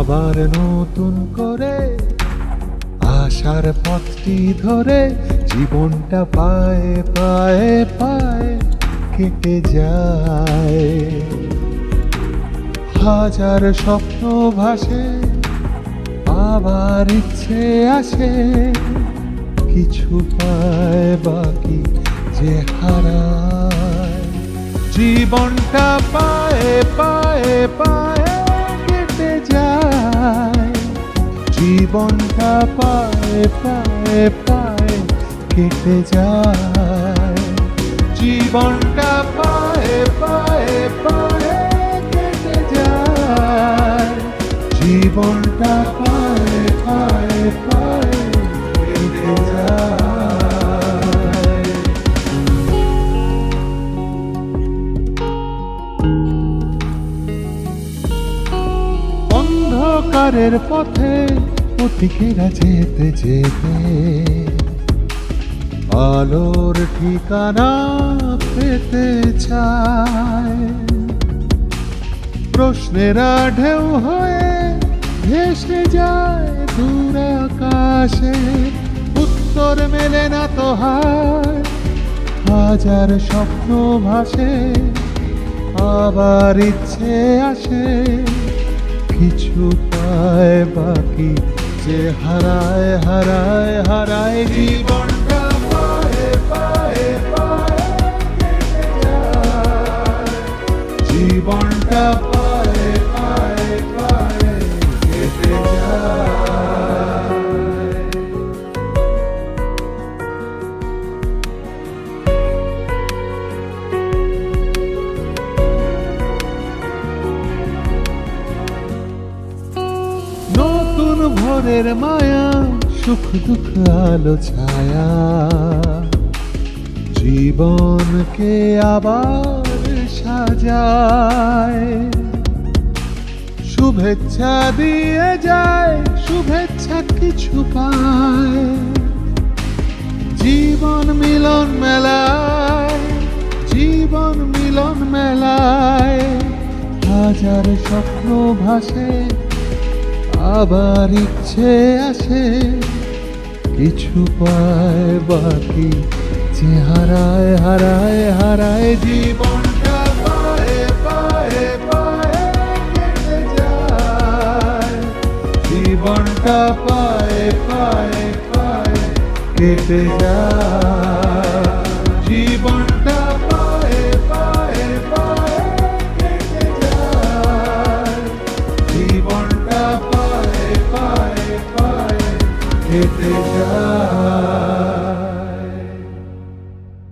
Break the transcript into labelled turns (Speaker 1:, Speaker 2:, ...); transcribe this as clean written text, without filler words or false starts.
Speaker 1: আবার নতুন করে আশার পথটি ধরে জীবনটা পায়ে পায়ে পায়ে কেটে যায়। হাজার স্বপ্ন ভাসে, আবার ইচ্ছে আসে, কিছু পায় বাকি যে হারায়। জীবনটা পায়ে পায়ে পায়ে কেটে যায়, জীবনটা পায়ে পায়ে পায়ে কেটে যায়, জীবনটা পায়ে পায়ে পায়ে কেটে যায়, জীবনটা পায়ে পায়ে পায়ে কেটে যায়। অন্ধকারের পথে পথিকেরা যেতে যেতে আলোর ঠিকানা পেতে চায়। প্রশ্নেরা ঢেউ হয়ে ভেসে যায় দূর আকাশে, উত্তর মেলে না তো হায়। হাজার স্বপ্ন ভাসে, আবার ইচ্ছে আসে, কিছু পায় বাকি যে হারায় হারায় হারায়। জীবনটা পায়ে পায়ে পায়ে কেটে যায়, জীবনটা পায়ে পায়ে পায়ে কেটে যায়। নতুন ভোরের মায়া, সুখ দুঃখ আলো ছায়া, জীবনকে আবার সাজায়। শুভেচ্ছা দিয়ে যায়, শুভেচ্ছা কিছু পায়, জীবন মিলন মেলায়, জীবন মিলন মেলায়। হাজার স্বপ্ন ভাসে, আবার ইচ্ছে আসে, কিছু পায় বাকি যে হারায় হারায় হারায়। জীবনটা পায়ে পায়ে পায়ে কেটে যায়, জীবনটা পায়ে পায়ে পায়ে কেটে যায়, জীবনটা পায়ে পায়ে পায়ে কেটে যায়, জীবনটা পায়ে পায়ে পায়ে কেটে যায়।